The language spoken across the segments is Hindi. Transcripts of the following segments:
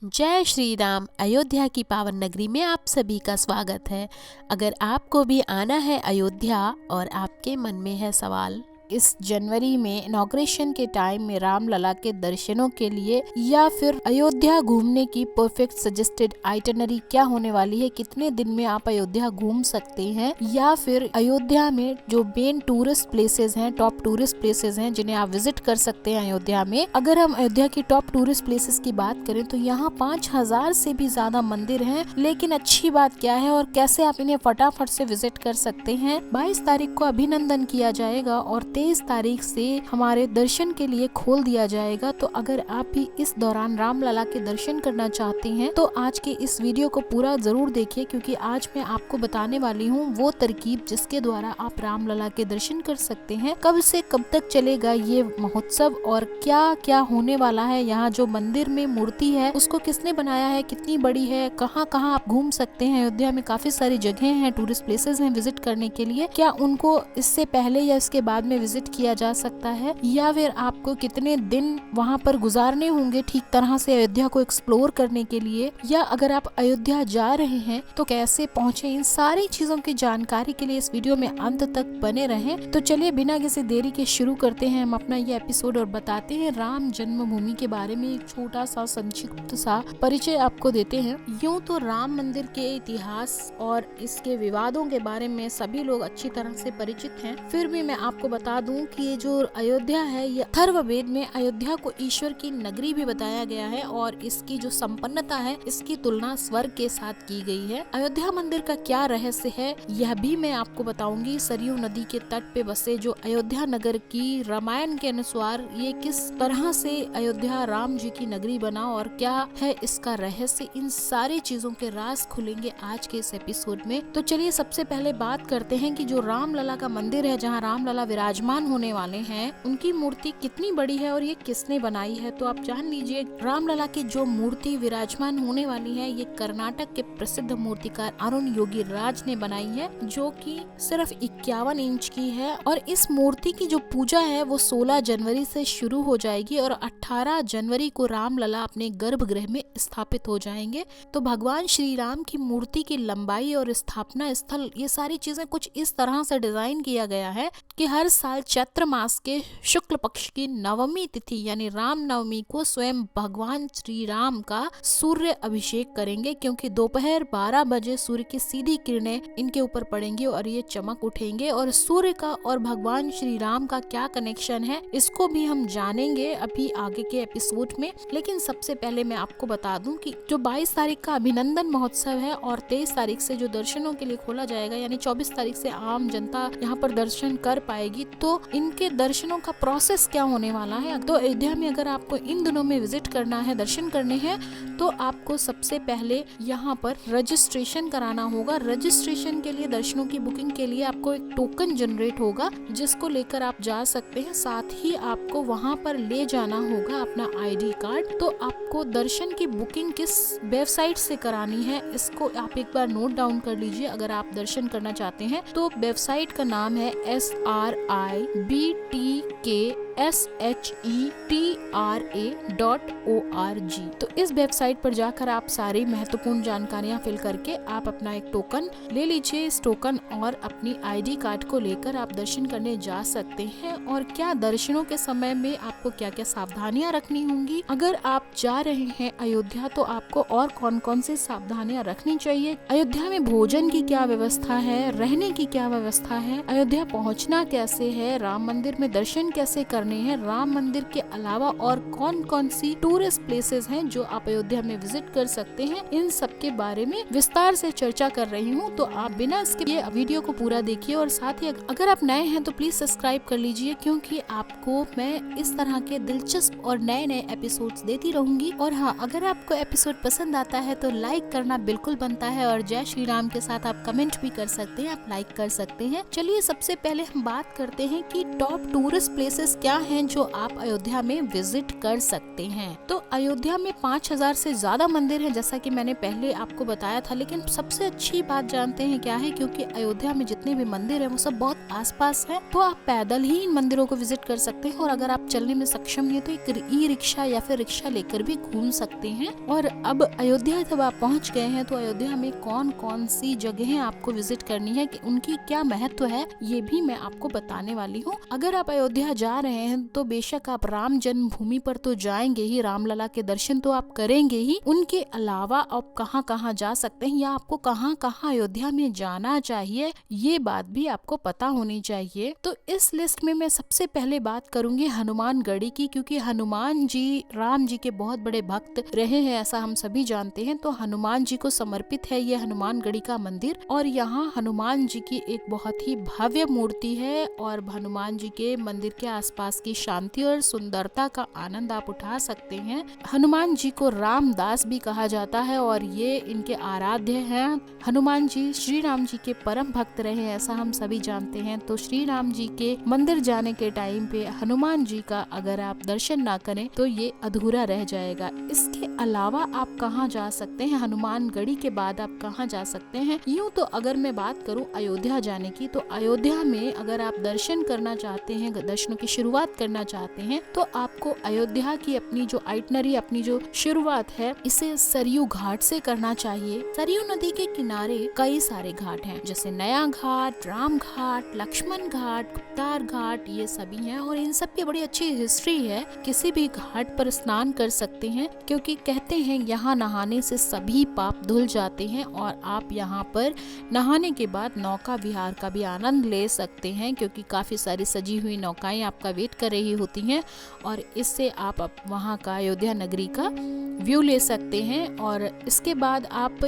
जय श्री राम। अयोध्या की पावन नगरी में आप सभी का स्वागत है। अगर आपको भी आना है अयोध्या और आपके मन में है सवाल इस जनवरी में इनॉग्रेशन के टाइम में रामलला के दर्शनों के लिए या फिर अयोध्या घूमने की परफेक्ट सजेस्टेड आइटनरी क्या होने वाली है, कितने दिन में आप अयोध्या घूम सकते हैं, या फिर अयोध्या में जो मेन टूरिस्ट प्लेसेस हैं, टॉप टूरिस्ट प्लेसेस हैं जिन्हें आप विजिट कर सकते हैं अयोध्या में। अगर हम अयोध्या की टॉप टूरिस्ट प्लेसेस की बात करें तो यहाँ 5000 से भी ज्यादा मंदिर हैं। लेकिन अच्छी बात क्या है और कैसे आप इन्हें फटाफट से विजिट कर सकते हैं। 22 तारीख को अभिनंदन किया जाएगा और 23 तारीख से हमारे दर्शन के लिए खोल दिया जाएगा। तो अगर आप भी इस दौरान रामलला के दर्शन करना चाहते हैं तो आज के इस वीडियो को पूरा जरूर देखिए, क्योंकि आज मैं आपको बताने वाली हूँ वो तरकीब जिसके द्वारा आप रामलला के दर्शन कर सकते हैं। कब से कब तक चलेगा ये महोत्सव और क्या क्या होने वाला है। यहाँ जो मंदिर में मूर्ति है उसको किसने बनाया है, कितनी बड़ी है, कहाँ कहाँ आप घूम सकते हैं। अयोध्या में काफी सारी जगह हैं, टूरिस्ट प्लेसेस हैं विजिट करने के लिए। क्या उनको इससे पहले या इसके बाद में विजिट किया जा सकता है, या फिर आपको कितने दिन वहाँ पर गुजारने होंगे ठीक तरह से अयोध्या को एक्सप्लोर करने के लिए, या अगर आप अयोध्या जा रहे हैं तो कैसे पहुँचे। इन सारी चीजों की जानकारी के लिए इस वीडियो में अंत तक बने रहें। तो चलिए बिना किसी देरी के शुरू करते हैं हम अपना ये एपिसोड और बताते हैं राम जन्मभूमि के बारे में एक छोटा सा संक्षिप्त सा परिचय आपको देते हैं। यूँ तो राम मंदिर के इतिहास और इसके विवादों के बारे में सभी लोग अच्छी तरह से परिचित हैं। फिर भी मैं आपको बता दूं कि ये जो अयोध्या है, ये अथर्ववेद में अयोध्या को ईश्वर की नगरी भी बताया गया है और इसकी जो संपन्नता है इसकी तुलना स्वर्ग के साथ की गई है। अयोध्या मंदिर का क्या रहस्य है यह भी मैं आपको बताऊंगी। सरयू नदी के तट पे बसे जो अयोध्या नगर की रामायण के अनुसार ये किस तरह से अयोध्या राम जी की नगरी बना और क्या है इसका रहस्य, इन सारी चीजों के राज खुलेंगे आज के इस एपिसोड में। तो चलिए सबसे पहले बात करते हैं कि जो रामलला का मंदिर है जहाँ रामलला विराजमान होने वाले हैं, उनकी मूर्ति कितनी बड़ी है और ये किसने बनाई है। तो आप जान लीजिए रामलला की जो मूर्ति विराजमान होने वाली है ये कर्नाटक के प्रसिद्ध मूर्तिकार अरुण योगी राज ने बनाई है, जो कि सिर्फ 51 इंच की है। और इस मूर्ति की जो पूजा है वो 16 जनवरी से शुरू हो जाएगी और 18 जनवरी को रामलला अपने गर्भगृह में स्थापित हो जाएंगे। तो भगवान श्री राम की मूर्ति की लंबाई और स्थापना स्थल ये सारी चीजें कुछ इस तरह से डिजाइन किया गया है कि हर साल चैत्र मास के शुक्ल पक्ष की नवमी तिथि यानी राम नवमी को स्वयं भगवान श्री राम का सूर्य अभिषेक करेंगे, क्योंकि दोपहर 12 बजे सूर्य की सीधी किरणें इनके ऊपर पड़ेंगी और ये चमक उठेंगे। और सूर्य का और भगवान श्री राम का क्या कनेक्शन है इसको भी हम जानेंगे अभी आगे के एपिसोड में। लेकिन सबसे पहले मैं आपको बता दूं कि जो 22 तारीख का अभिनंदन महोत्सव है और 23 तारीख से जो दर्शनों के लिए खोला जाएगा, यानी 24 तारीख से आम जनता यहाँ पर दर्शन कर पाएगी। तो इनके दर्शनों का प्रोसेस क्या होने वाला है। तो अयोध्या में अगर आपको इन दिनों में विजिट करना है, दर्शन करने हैं, तो आपको सबसे पहले यहाँ पर रजिस्ट्रेशन कराना होगा। रजिस्ट्रेशन के लिए, दर्शनों की बुकिंग के लिए आपको एक टोकन जनरेट होगा जिसको लेकर आप जा सकते हैं। साथ ही आपको वहाँ पर ले जाना होगा अपना ID कार्ड। तो आपको दर्शन की बुकिंग किस वेबसाइट से करानी है इसको आप एक बार नोट डाउन कर लीजिए। अगर आप दर्शन करना चाहते हैं तो वेबसाइट का नाम है sribtkshtra.org। तो इस वेबसाइट पर जाकर आप सारी महत्वपूर्ण जानकारियां फिल करके आप अपना एक टोकन ले लीजिए। इस टोकन और अपनी ID कार्ड को लेकर आप दर्शन करने जा सकते हैं। और क्या दर्शनों के समय में आपको क्या क्या सावधानियां रखनी होंगी, अगर आप जा रहे हैं अयोध्या तो आपको और कौन कौन सी सावधानियां रखनी चाहिए, अयोध्या में भोजन की क्या व्यवस्था है, रहने की क्या व्यवस्था है, अयोध्या पहुंचना कैसे है, राम मंदिर में दर्शन कैसे करने हैं, राम मंदिर के अलावा और कौन कौन सी टूरिस्ट प्लेसेस हैं जो आप अयोध्या में विजिट कर सकते हैं, इन सब के बारे में विस्तार से चर्चा कर रही हूँ। तो आप बिना इसके ये वीडियो को पूरा देखिए और साथ ही अगर आप नए हैं तो प्लीज सब्सक्राइब कर लीजिए, क्योंकि आपको मैं इस तरह के दिलचस्प और नए नए एपिसोड्स देती रहूंगी। और हाँ, अगर आपको एपिसोड पसंद आता है तो लाइक करना बिल्कुल बनता है और जय श्री राम के साथ आप कमेंट भी कर सकते हैं, आप लाइक कर सकते हैं। चलिए सबसे पहले हम बात करते हैं कि टॉप टूरिस्ट प्लेसेस क्या क्या हैं जो आप अयोध्या में विजिट कर सकते हैं। तो अयोध्या में 5000 से ज्यादा मंदिर हैं, जैसा कि मैंने पहले आपको बताया था। लेकिन सबसे अच्छी बात जानते हैं क्या है, क्योंकि अयोध्या में जितने भी मंदिर हैं वो सब बहुत आसपास हैं, तो आप पैदल ही इन मंदिरों को विजिट कर सकते हैं। और अगर आप चलने में सक्षम नहीं है तो एक ई रिक्शा या फिर रिक्शा लेकर भी घूम सकते हैं। और अब अयोध्या जब आप पहुंच गए हैं तो अयोध्या में कौन कौन सी जगहें आपको विजिट करनी है, कि उनकी क्या महत्व है, ये भी मैं आपको बताने वाली हूँ। अगर आप अयोध्या जा रहे हैं तो बेशक आप राम जन्मभूमि पर तो जाएंगे ही, रामलला के दर्शन तो आप करेंगे ही। उनके अलावा आप कहाँ कहाँ जा सकते हैं या आपको कहाँ कहाँ अयोध्या में जाना चाहिए, ये बात भी आपको पता होनी चाहिए। तो इस लिस्ट में मैं सबसे पहले बात करूंगी हनुमानगढ़ी की, क्योंकि हनुमान जी राम जी के बहुत बड़े भक्त रहे हैं, ऐसा हम सभी जानते हैं। तो हनुमान जी को समर्पित है ये हनुमानगढ़ी का मंदिर। और यहाँ हनुमान जी की एक बहुत ही भव्य मूर्ति है और हनुमान जी के मंदिर के आसपास की शांति और सुंदरता का आनंद आप उठा सकते हैं। हनुमान जी को रामदास भी कहा जाता है और ये इनके आराध्य हैं। हनुमान जी श्री राम जी के परम भक्त रहे हैं, ऐसा हम सभी जानते हैं। तो श्री राम जी के मंदिर जाने के टाइम पे हनुमान जी का अगर आप दर्शन ना करें तो ये अधूरा रह जाएगा। इसके अलावा आप कहाँ जा सकते हैं, हनुमानगढ़ी के बाद आप कहाँ जा सकते हैं। यूँ तो अगर मैं बात करूँ अयोध्या जाने की, तो अयोध्या में अगर आप दर्शन करना चाहते हैं, दर्शनों की शुरुआत करना चाहते हैं, तो आपको अयोध्या की अपनी जो आइटनरी, अपनी जो शुरुआत है, इसे सरयू घाट से करना चाहिए। सरयू नदी के किनारे कई सारे घाट हैं, जैसे नया घाट, राम घाट, लक्ष्मण घाट, गुप्तार घाट, ये सभी हैं। और इन सब की बड़ी अच्छी हिस्ट्री है। किसी भी घाट पर स्नान कर सकते हैं, क्योंकि कहते हैं यहाँ नहाने से सभी पाप धुल जाते हैं। और आप यहाँ पर नहाने के बाद नौका विहार का भी आनंद ले सकते हैं, क्योंकि काफी सारी सजी हुई नौकाएं आपका वेट कर रही होती हैं। और इससे आप वहाँ का अयोध्या नगरी का व्यू ले सकते हैं। और इसके बाद आप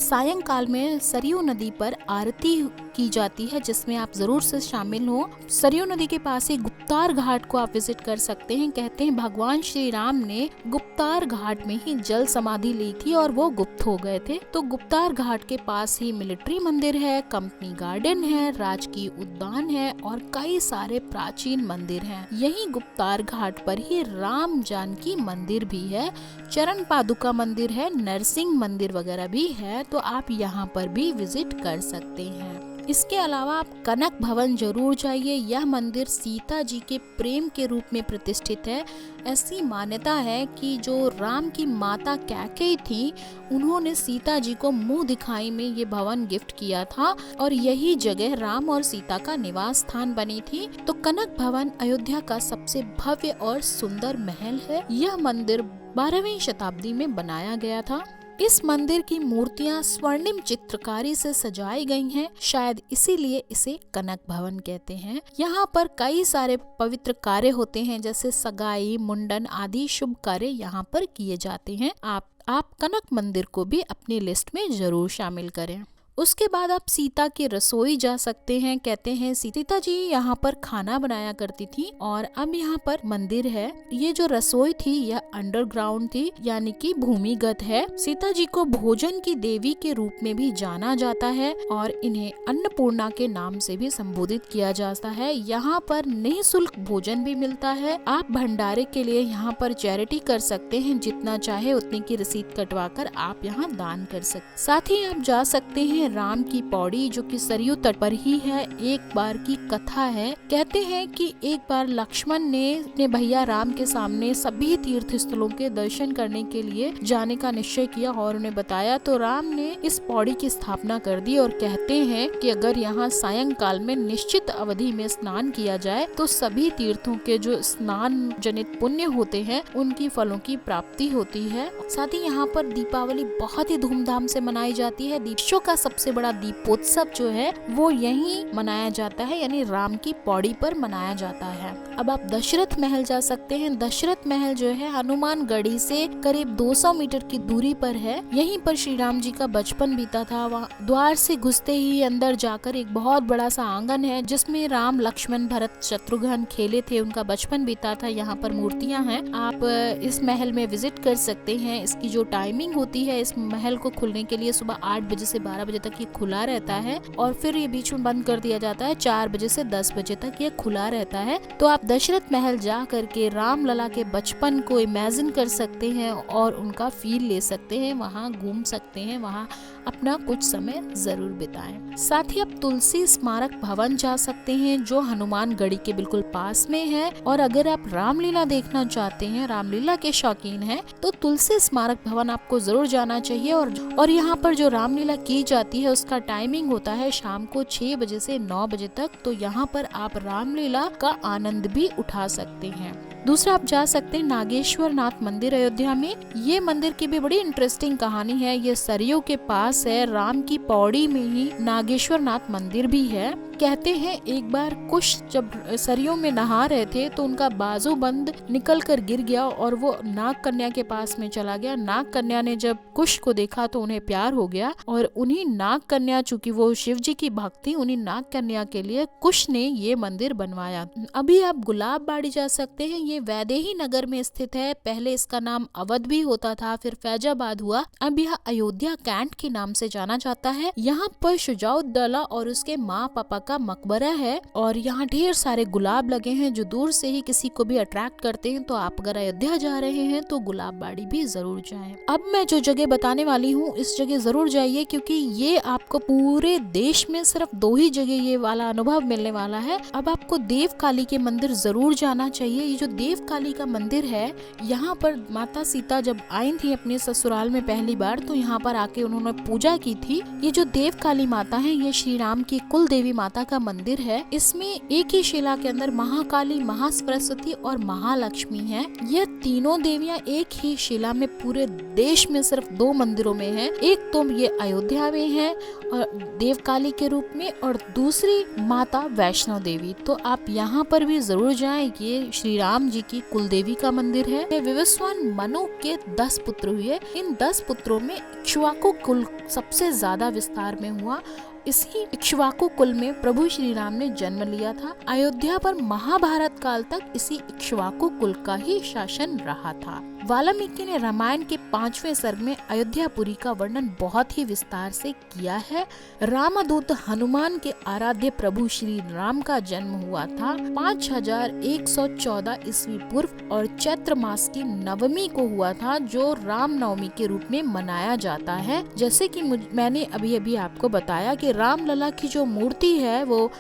सायंकाल में सरयू नदी पर आरती की जाती है, जिसमें आप जरूर से शामिल हो। सरयू नदी के पास ही गुप्तार घाट को आप विजिट कर सकते हैं। कहते हैं भगवान श्री राम ने गुप्तार घाट में ही जल समाधि ली थी और वो गुप्त हो गए थे। तो गुप्तार घाट के पास ही मिलिट्री मंदिर है, कंपनी गार्डन है, राजकीय उद्यान है और कई सारे प्राचीन मंदिर हैं। यही गुप्तार घाट पर ही राम जानकी मंदिर भी है, चरण पादुका मंदिर है, नरसिंह मंदिर वगैरह भी है। तो आप यहाँ पर भी विजिट कर सकते हैं। इसके अलावा आप कनक भवन जरूर जाइए। यह मंदिर सीता जी के प्रेम के रूप में प्रतिष्ठित है। ऐसी मान्यता है कि जो राम की माता कैकेयी थी, उन्होंने सीता जी को मुंह दिखाई में ये भवन गिफ्ट किया था और यही जगह राम और सीता का निवास स्थान बनी थी। तो कनक भवन अयोध्या का सबसे भव्य और सुंदर महल है। यह मंदिर 12वीं शताब्दी में बनाया गया था। इस मंदिर की मूर्तियां स्वर्णिम चित्रकारी से सजाई गई हैं, शायद इसीलिए इसे कनक भवन कहते हैं। यहाँ पर कई सारे पवित्र कार्य होते हैं, जैसे सगाई, मुंडन आदि शुभ कार्य यहाँ पर किए जाते हैं। आप कनक मंदिर को भी अपनी लिस्ट में जरूर शामिल करें। उसके बाद आप सीता की रसोई जा सकते हैं। कहते हैं सीता जी यहाँ पर खाना बनाया करती थी और अब यहाँ पर मंदिर है। ये जो रसोई थी यह अंडरग्राउंड थी, यानी कि भूमिगत है। सीता जी को भोजन की देवी के रूप में भी जाना जाता है और इन्हें अन्नपूर्णा के नाम से भी संबोधित किया जाता है। यहाँ पर निःशुल्क भोजन भी मिलता है। आप भंडारे के लिए यहाँ पर चैरिटी कर सकते हैं, जितना चाहे उतने की रसीद कटवा कर आप यहाँ दान कर सकते। साथ ही आप जा सकते हैं राम की पौड़ी, जो कि सरयू तट पर ही है। एक बार की कथा है, कहते हैं कि एक बार लक्ष्मण ने अपने भैया राम के सामने सभी तीर्थ स्थलों के दर्शन करने के लिए जाने का निश्चय किया और उन्हें बताया, तो राम ने इस पौड़ी की स्थापना कर दी। और कहते हैं कि अगर यहाँ सायंकाल में निश्चित अवधि में स्नान किया जाए तो सभी तीर्थों के जो स्नान जनित पुण्य होते हैं उनकी फलों की प्राप्ति होती है। साथ ही यहाँ पर दीपावली बहुत ही धूमधाम से मनाई जाती है। विश्व का सबसे बड़ा दीपोत्सव जो है वो यहीं मनाया जाता है, यानी राम की पौड़ी पर मनाया जाता है। अब आप दशरथ महल जा सकते हैं। दशरथ महल जो है हनुमानगढ़ी से करीब 200 मीटर की दूरी पर है। यहीं पर श्री राम जी का बचपन बीता था। वहाँ द्वार से घुसते ही अंदर जाकर एक बहुत बड़ा सा आंगन है, जिसमें राम, लक्ष्मण, भरत, शत्रुघ्न खेले थे, उनका बचपन बीता था। यहाँ पर मूर्तियाँ हैं। आप इस महल में विजिट कर सकते हैं। इसकी जो टाइमिंग होती है इस महल को खुलने के लिए सुबह 8 बजे से 12 बजे तक तक ये खुला रहता है और फिर ये बीच में बंद कर दिया जाता है। 4 बजे से 10 बजे तक ये खुला रहता है। तो आप दशरथ महल जा करके रामलला के बचपन को इमेजिन कर सकते हैं और उनका फील ले सकते हैं, वहाँ घूम सकते हैं, वहाँ अपना कुछ समय जरूर बिताएं। साथ ही आप तुलसी स्मारक भवन जा सकते हैं जो हनुमान गढ़ी के बिल्कुल पास में है। और अगर आप रामलीला देखना चाहते हैं, रामलीला के शौकीन हैं, तो तुलसी स्मारक भवन आपको जरूर जाना चाहिए। और यहाँ पर जो रामलीला की जाती है उसका टाइमिंग होता है शाम को 6 बजे से 9 बजे तक। तो यहाँ पर आप रामलीला का आनंद भी उठा सकते हैं। दूसरा आप जा सकते हैं नागेश्वर नाथ मंदिर अयोध्या में। ये मंदिर की भी बड़ी इंटरेस्टिंग कहानी है। ये सरयू के पास है, राम की पौड़ी में ही नागेश्वर नाथ मंदिर भी है। कहते हैं एक बार कुश जब सरयू में नहा रहे थे तो उनका बाजू बंद निकल कर गिर गया और वो नाग कन्या के पास में चला गया। नाग कन्या ने जब कुश को देखा तो उन्हें प्यार हो गया और उन्हीं नाग कन्या, चूंकि वो शिव जी की भक्ति, उन्हीं नाग कन्या के लिए कुश ने ये मंदिर बनवाया। अभी आप गुलाब बाड़ी जा सकते हैं। ये वैदेही नगर में स्थित है। पहले इसका नाम अवध भी होता था, फिर फैजाबाद हुआ। अब यह अयोध्या कैंट के नाम से जाना जाता है। यहाँ पर शुजाउद्दौला और उसके माँ पापा का मकबरा है और यहाँ ढेर सारे गुलाब लगे हैं जो दूर से ही किसी को भी अट्रैक्ट करते हैं। तो आप अगर अयोध्या जा रहे हैं तो गुलाब बाड़ी भी जरूर जाएं। अब मैं जो जगह बताने वाली हूँ इस जगह जरूर जाइए, क्योंकि ये आपको पूरे देश में सिर्फ 2 ही जगह ये वाला अनुभव मिलने वाला है। अब आपको देव काली के मंदिर जरूर जाना चाहिए। ये जो देव काली का मंदिर है, यहाँ पर माता सीता जब आई थी अपने ससुराल में पहली बार, तो यहाँ पर आके उन्होंने पूजा की थी। ये जो देव काली माता है, ये श्री राम की कुल देवी माता का मंदिर है। इसमें एक ही शिला के अंदर महाकाली, महासरस्वती और महालक्ष्मी है। यह तीनों देवियां एक ही शिला में पूरे देश में सिर्फ 2 मंदिरों में है। एक तो ये अयोध्या में है और देव काली के रूप में, और दूसरी माता वैष्णो देवी। तो आप यहाँ पर भी जरूर जाएं। ये श्री राम जी की कुल देवी का मंदिर है। विवस्वान मनु के 10 पुत्र हुए। इन 10 पुत्रों में इक्ष्वाकु कुल सबसे ज्यादा विस्तार में हुआ। इसी इक्ष्वाकु कुल में प्रभु श्री राम ने जन्म लिया था। अयोध्या पर महाभारत काल तक इसी इक्ष्वाकु कुल का ही शासन रहा था। वाल्मीकि ने रामायण के 5वें सर्ग में अयोध्यापुरी का वर्णन बहुत ही विस्तार से किया है। रामदूत हनुमान के आराध्य प्रभु श्री राम का जन्म हुआ था 5114 ईस्वी पूर्व और चैत्र मास की नवमी को हुआ था, जो राम नवमी के रूप में मनाया जाता है। जैसे कि मैंने अभी आपको बताया कि रामलला की जो मूर्ति है वो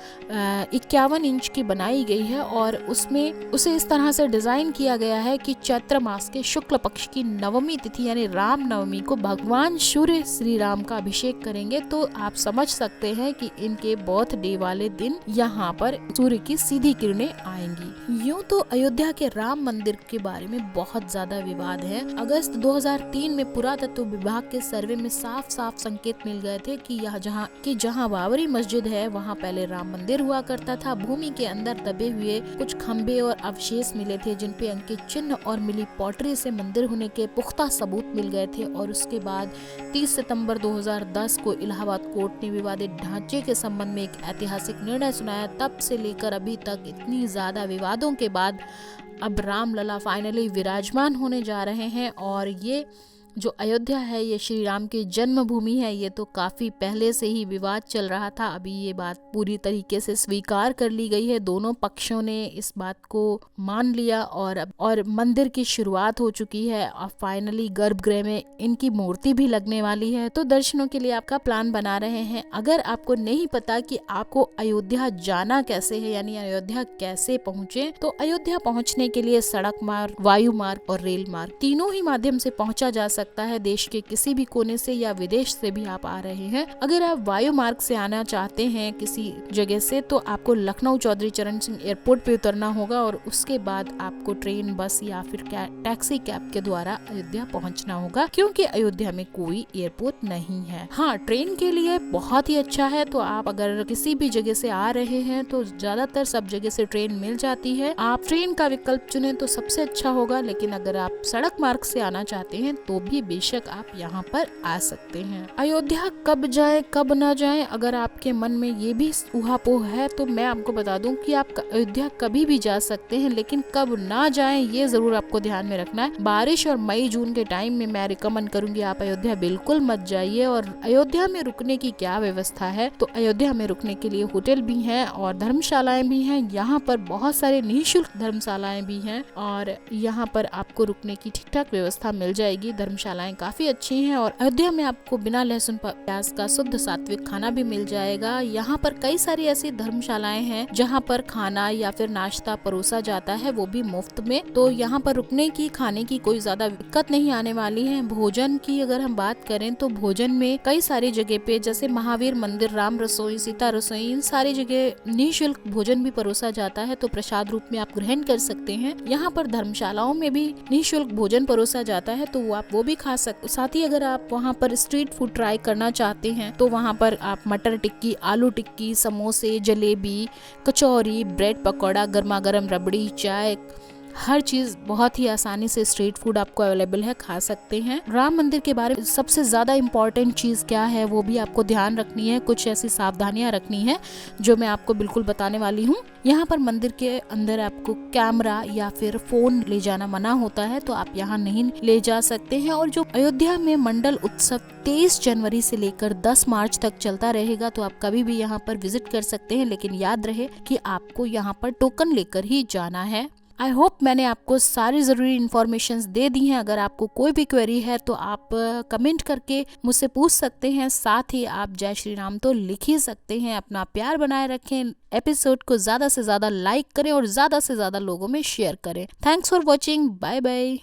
51 इंच की बनाई गई है और उसमें उसे इस तरह से डिजाइन किया गया है कि चैत्र मास के शुक्ल पक्ष की नवमी तिथि यानी राम नवमी को भगवान सूर्य श्री राम का अभिषेक करेंगे। तो आप समझ सकते हैं कि इनके बर्थडे वाले दिन यहाँ पर सूर्य की सीधी किरणें आएंगी। यूँ तो अयोध्या के राम मंदिर के बारे में बहुत ज्यादा विवाद है। अगस्त 2003 में पुरातत्व विभाग के सर्वे में साफ साफ संकेत मिल गए थे कि जहाँ बाबरी मस्जिद है वहाँ पहले राम मंदिर हुआ करता था। भूमि के अंदर दबे हुए कुछ खंबे और अवशेष मिले थे जिन पे अंकित चिन्ह और मिली पॉटरी से मंदिर होने के पुख्ता सबूत मिल गए थे। और उसके बाद 30 सितंबर 2010 को इलाहाबाद कोर्ट ने विवादित ढांचे के संबंध में एक ऐतिहासिक निर्णय सुनाया। तब से लेकर अभी तक इतनी ज्यादा विवादों के बाद अब रामलला फाइनली विराजमान होने जा रहे हैं। और ये जो अयोध्या है ये श्री राम की जन्मभूमि है। ये तो काफी पहले से ही विवाद चल रहा था, अभी ये बात पूरी तरीके से स्वीकार कर ली गई है। दोनों पक्षों ने इस बात को मान लिया और मंदिर की शुरुआत हो चुकी है। और फाइनली गर्भगृह में इनकी मूर्ति भी लगने वाली है। तो दर्शनों के लिए आपका प्लान बना रहे हैं। अगर आपको नहीं पता कि आपको अयोध्या जाना कैसे है, यानी अयोध्या कैसे पहुँचे, तो अयोध्या पहुँचने के लिए सड़क मार्ग, वायु मार्ग और रेल मार्ग तीनों ही माध्यम से पहुँचा जा सकता है। देश के किसी भी कोने से या विदेश से भी आप आ रहे हैं। अगर आप वायु मार्ग से आना चाहते हैं किसी जगह से, तो आपको लखनऊ चौधरी चरण सिंह एयरपोर्ट पे उतरना होगा और उसके बाद आपको ट्रेन, बस या फिर टैक्सी कैब के द्वारा अयोध्या पहुंचना होगा, क्योंकि अयोध्या में कोई एयरपोर्ट नहीं है। हाँ, ट्रेन के लिए बहुत ही अच्छा है। तो आप अगर किसी भी जगह से आ रहे हैं तो ज्यादातर सब जगह से ट्रेन मिल जाती है। आप ट्रेन का विकल्प चुने तो सबसे अच्छा होगा। लेकिन अगर आप सड़क मार्ग से आना चाहते हैं तो भी बेशक आप यहाँ पर आ सकते हैं। अयोध्या कब जाएं कब ना जाएं, अगर आपके मन में ये भी ऊहापोह है तो मैं आपको बता दूं कि आप अयोध्या कभी भी जा सकते हैं, लेकिन कब ना जाएं ये जरूर आपको ध्यान में रखना है। बारिश और मई जून के टाइम में मैं रिकमेंड करूंगी आप अयोध्या बिल्कुल मत जाइए। और अयोध्या में रुकने की क्या व्यवस्था है, तो अयोध्या में रुकने के लिए होटल भी हैं और धर्मशालाएं भी हैं। यहाँ पर बहुत सारे निःशुल्क धर्मशालाएं भी हैं और यहाँ पर आपको रुकने की ठीक ठाक व्यवस्था मिल जाएगी। धर्मशालाएं काफी अच्छी हैं और अयोध्या में आपको बिना लहसुन प्याज का शुद्ध सात्विक खाना भी मिल जाएगा। यहाँ पर कई सारी ऐसी धर्मशालाएं हैं जहाँ पर खाना या फिर नाश्ता परोसा जाता है, वो भी मुफ्त में। तो यहाँ पर रुकने की खाने की कोई ज्यादा दिक्कत नहीं आने वाली है। भोजन की अगर हम बात करें तो भोजन में कई सारी जगह पे जैसे महावीर मंदिर, राम रसोई, सीता रसोई, इन सारी जगह निःशुल्क भोजन भी परोसा जाता है, तो प्रसाद रूप में आप ग्रहण कर सकते हैं। यहाँ पर धर्मशालाओं में भी निःशुल्क भोजन परोसा जाता है, तो आप वो भी खा सकते। साथ ही अगर आप वहाँ पर स्ट्रीट फूड ट्राई करना चाहते हैं तो वहाँ पर आप मटर टिक्की, आलू टिक्की, समोसे, जलेबी, कचौरी, ब्रेड पकौड़ा, गर्मा गर्म रबड़ी, चाय, हर चीज बहुत ही आसानी से स्ट्रीट फूड आपको अवेलेबल है, खा सकते हैं। राम मंदिर के बारे में सबसे ज्यादा इम्पोर्टेंट चीज क्या है वो भी आपको ध्यान रखनी है, कुछ ऐसी सावधानियां रखनी है जो मैं आपको बिल्कुल बताने वाली हूँ। यहाँ पर मंदिर के अंदर आपको कैमरा या फिर फोन ले जाना मना होता है, तो आप यहाँ नहीं ले जा सकते हैं। और जो अयोध्या में मंडल उत्सव 23 जनवरी से लेकर 10 मार्च तक चलता रहेगा, तो आप कभी भी यहाँ पर विजिट कर सकते हैं, लेकिन याद रहे कि आपको यहाँ पर टोकन लेकर ही जाना है। आई होप मैंने आपको सारी ज़रूरी इन्फॉर्मेशंस दे दी हैं। अगर आपको कोई भी क्वेरी है तो आप कमेंट करके मुझसे पूछ सकते हैं। साथ ही आप जय श्री राम तो लिख ही सकते हैं। अपना प्यार बनाए रखें, एपिसोड को ज़्यादा से ज़्यादा लाइक करें और ज़्यादा से ज़्यादा लोगों में शेयर करें। Thanks for watching, bye bye.